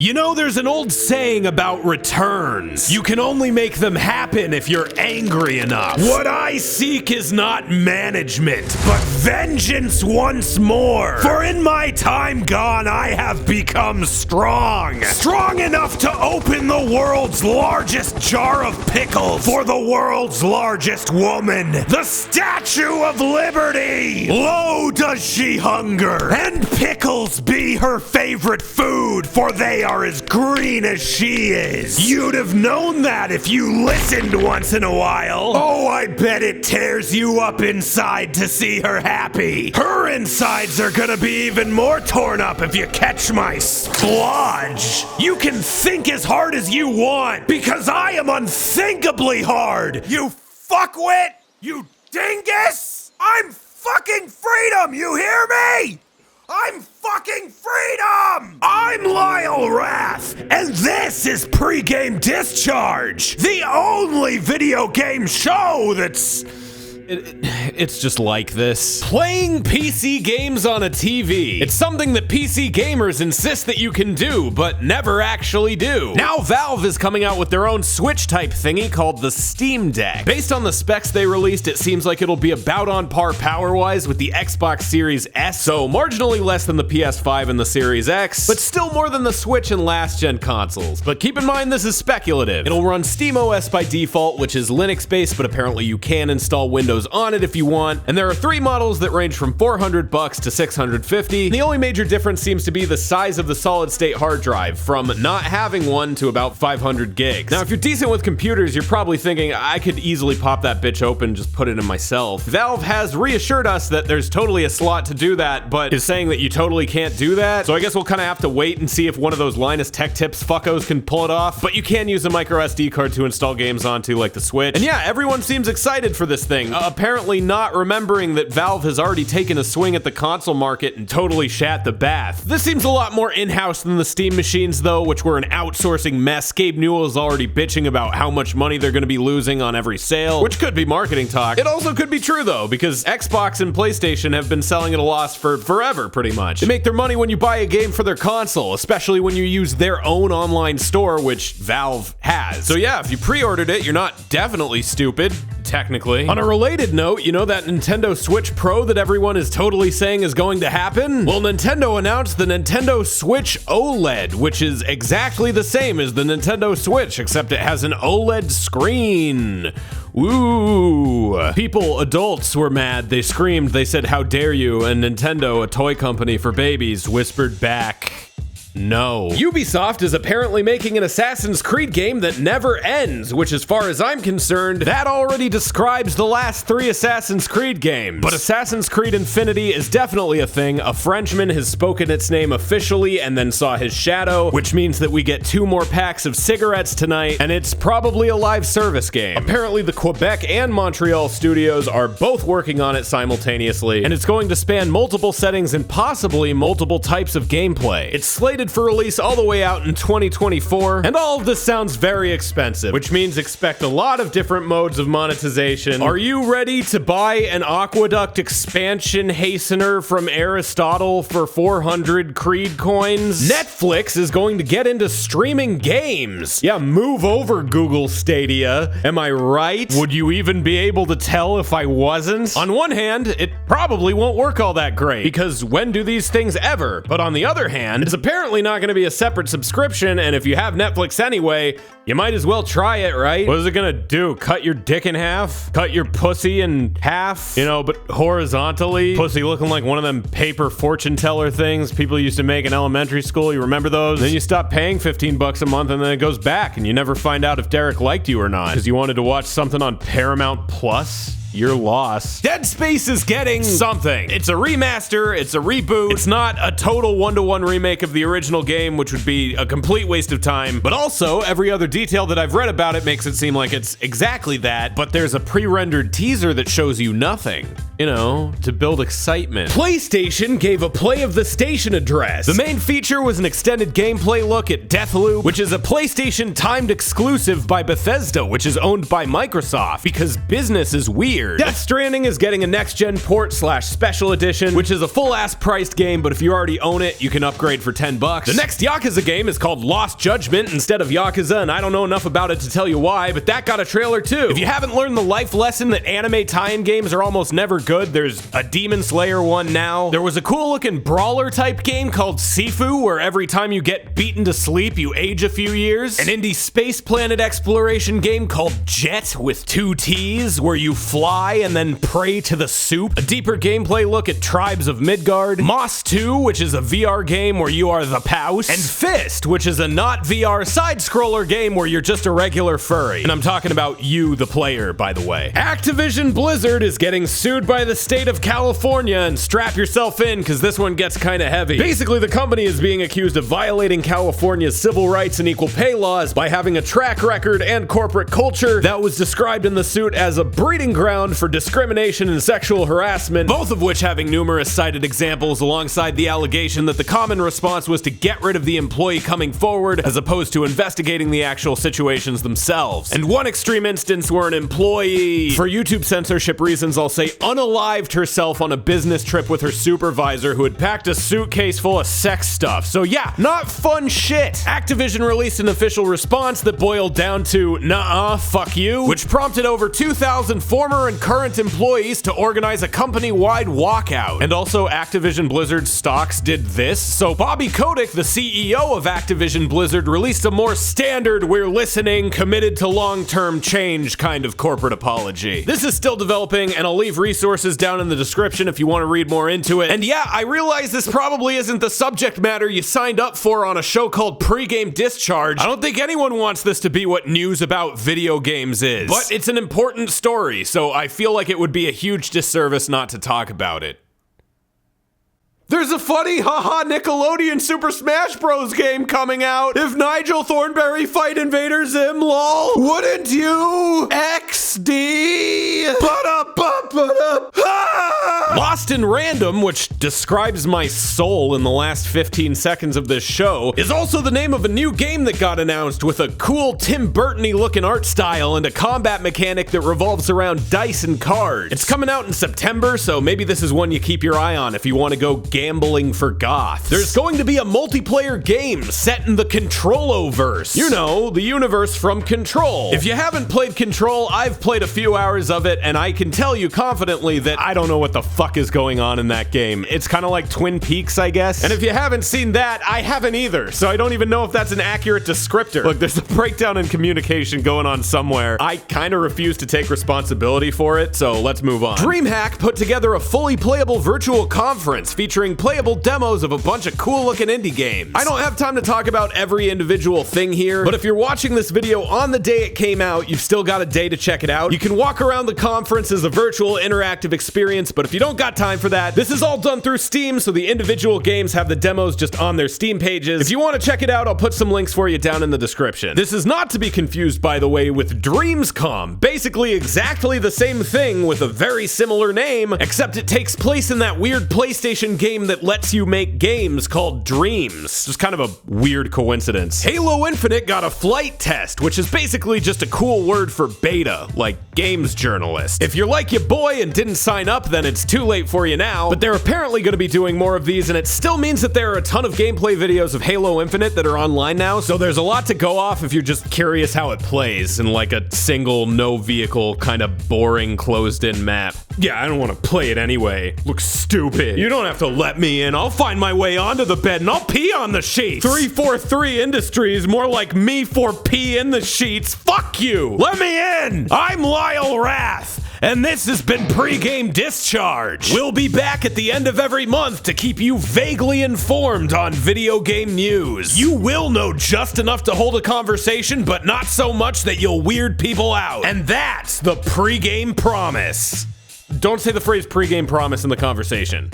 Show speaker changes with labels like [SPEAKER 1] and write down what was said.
[SPEAKER 1] You know, there's an old saying about returns. You can only make them happen if you're angry enough. What I seek is not management, but vengeance once more. For in my time gone, I have become strong. Strong enough to open the world's largest jar of pickles for the world's largest woman, the Statue of Liberty. Lo does she hunger, and pickles be her favorite food, for they are as green as she is. You'd have known that if you listened once in a while. Oh, I bet it tears you up inside to see her happy. Her insides are gonna be even more torn up if you catch my splodge. You can think as hard as you want, because I am unthinkably hard. You fuckwit! You dingus! I'm fucking freedom, you hear me? I'm fucking freedom! I'm Lyle Rath, and this is Pregame Discharge, the only video game show that's... It's just like this. Playing PC games on a TV. It's something that PC gamers insist that you can do, but never actually do. Now Valve is coming out with their own Switch-type thingy called the Steam Deck. Based on the specs they released, it seems like it'll be about on par power-wise with the Xbox Series S, so marginally less than the PS5 and the Series X, but still more than the Switch and last-gen consoles. But keep in mind, this is speculative. It'll run SteamOS by default, which is Linux-based, but apparently you can install Windows on it if you want, and there are 3 models that range from $400 to $650. The only major difference seems to be the size of the solid-state hard drive, from not having one to about 500 gigs. Now, if you're decent with computers, you're probably thinking, I could easily pop that bitch open, just put it in myself. Valve has reassured us that there's totally a slot to do that, but is saying that you totally can't do that, so I guess we'll kind of have to wait and see if one of those Linus Tech Tips fuckos can pull it off, but you can use a micro SD card to install games onto, like the Switch. And yeah, everyone seems excited for this thing, apparently not remembering that Valve has already taken a swing at the console market and totally shat the bath. This seems a lot more in-house than the Steam machines though, which were an outsourcing mess. Gabe Newell is already bitching about how much money they're going to be losing on every sale, which could be marketing talk. It also could be true though, because Xbox and PlayStation have been selling at a loss for forever pretty much. They make their money when you buy a game for their console, especially when you use their own online store, which Valve has. So yeah, if you pre-ordered it, you're not definitely stupid, technically. On a related note, you know that Nintendo Switch Pro that everyone is totally saying is going to happen? Well, Nintendo announced the Nintendo Switch OLED, which is exactly the same as the Nintendo Switch, except it has an OLED screen. Ooh. People, adults, were mad. They screamed, they said, "How dare you?" And Nintendo, a toy company for babies, whispered back, no. Ubisoft is apparently making an Assassin's Creed game that never ends, which as far as I'm concerned, that already describes the last 3 Assassin's Creed games. But Assassin's Creed Infinity is definitely a thing. A Frenchman has spoken its name officially and then saw his shadow, which means that we get 2 more packs of cigarettes tonight, and it's probably a live service game. Apparently the Quebec and Montreal studios are both working on it simultaneously, and it's going to span multiple settings and possibly multiple types of gameplay. It's slated for release all the way out in 2024, and all of this sounds very expensive, which means expect a lot of different modes of monetization. Are you ready to buy an Aqueduct expansion hastener from Aristotle for 400 Creed coins? Netflix is going to get into streaming games. Yeah, move over, Google Stadia. Am I right? Would you even be able to tell if I wasn't? On one hand, it probably won't work all that great, because when do these things ever? But on the other hand, it's apparently not going to be a separate subscription, and if you have Netflix anyway, you might as well try it, right? What is it gonna do? Cut your dick in half? Cut your pussy in half? You know, but horizontally? Pussy looking like one of them paper fortune teller things people used to make in elementary school. You remember those? Then you stop paying 15 bucks a month and then it goes back, and you never find out if Derek liked you or not because you wanted to watch something on Paramount Plus. Your loss. Dead Space is getting something. It's a remaster, it's a reboot, it's not a total one-to-one remake of the original game, which would be a complete waste of time, but also every other detail that I've read about it makes it seem like it's exactly that, but there's a pre-rendered teaser that shows you nothing, you know, to build excitement. PlayStation gave a Play of the Station address. The main feature was an extended gameplay look at Deathloop, which is a PlayStation timed exclusive by Bethesda, which is owned by Microsoft, because business is weird. weird. Death Stranding is getting a next-gen port / special edition, which is a full-ass priced game, but if you already own it, you can upgrade for $10. The next Yakuza game is called Lost Judgment instead of Yakuza, and I don't know enough about it to tell you why, but that got a trailer too. If you haven't learned the life lesson that anime tie-in games are almost never good, there's a Demon Slayer one now. There was a cool-looking brawler-type game called Sifu, where every time you get beaten to sleep, you age a few years. An indie space planet exploration game called Jet with 2 T's, where you fly and then pray to the soup. A deeper gameplay look at Tribes of Midgard. Moss 2, which is a VR game where you are the Paus. And Fist, which is a not VR side-scroller game where you're just a regular furry. And I'm talking about you, the player, by the way. Activision Blizzard is getting sued by the state of California, and strap yourself in, because this one gets kinda heavy. Basically, the company is being accused of violating California's civil rights and equal pay laws by having a track record and corporate culture that was described in the suit as a breeding ground for discrimination and sexual harassment, both of which having numerous cited examples alongside the allegation that the common response was to get rid of the employee coming forward as opposed to investigating the actual situations themselves. And one extreme instance where an employee, for YouTube censorship reasons I'll say, unalived herself on a business trip with her supervisor who had packed a suitcase full of sex stuff. So yeah, not fun shit. Activision released an official response that boiled down to "Nuh-uh, fuck you," which prompted over 2,000 former and current employees to organize a company-wide walkout. And also Activision Blizzard stocks did this. So Bobby Kotick, the CEO of Activision Blizzard, released a more standard, we're listening, committed to long-term change kind of corporate apology. This is still developing, and I'll leave resources down in the description if you want to read more into it. And yeah, I realize this probably isn't the subject matter you signed up for on a show called Pregame Discharge. I don't think anyone wants this to be what news about video games is. But it's an important story, so I feel like it would be a huge disservice not to talk about it. There's a funny haha Nickelodeon Super Smash Bros. Game coming out. If Nigel Thornberry fight Invader Zim, lol. Wouldn't you? XD. Lost in Random, which describes my soul in the last 15 seconds of this show, is also the name of a new game that got announced with a cool Tim Burton-y looking art style and a combat mechanic that revolves around dice and cards. It's coming out in September, so maybe this is one you keep your eye on if you want to go gambling for goths. There's going to be a multiplayer game set in the Control-o-verse. You know, the universe from Control. If you haven't played Control, I've played a few hours of it, and I can tell you confidently that I don't know what the fuck is going on in that game. It's kind of like Twin Peaks, I guess. And if you haven't seen that, I haven't either, so I don't even know if that's an accurate descriptor. Look, there's a breakdown in communication going on somewhere. I kind of refuse to take responsibility for it, so let's move on. Dreamhack put together a fully playable virtual conference featuring playable demos of a bunch of cool-looking indie games. I don't have time to talk about every individual thing here, but if you're watching this video on the day it came out, you've still got a day to check it out. You can walk around the conference as a virtual interactive experience, but if you don't got time for that, this is all done through Steam, so the individual games have the demos just on their Steam pages. If you want to check it out, I'll put some links for you down in the description. This is not to be confused, by the way, with Dreamscom. Basically exactly the same thing with a very similar name, except it takes place in that weird PlayStation game that lets you make games called Dreams. Just kind of a weird coincidence. Halo Infinite got a flight test, which is basically just a cool word for beta, like games journalist. If you're like your boy and didn't sign up, then it's too late for you now, but they're apparently going to be doing more of these, and it still means that there are a ton of gameplay videos of Halo Infinite that are online now, so there's a lot to go off if you're just curious how it plays in like a single, no vehicle, kind of boring, closed-in map. Yeah, I don't want to play it anyway. Looks stupid. You don't have to let me in. I'll find my way onto the bed and I'll pee on the sheets. 343 Industries, more like me 4P in the sheets. Fuck you. Let me in. I'm Lyle Rath, and this has been Pregame Discharge. We'll be back at the end of every month to keep you vaguely informed on video game news. You will know just enough to hold a conversation, but not so much that you'll weird people out. And that's the pregame promise. Don't say the phrase pregame promise in the conversation.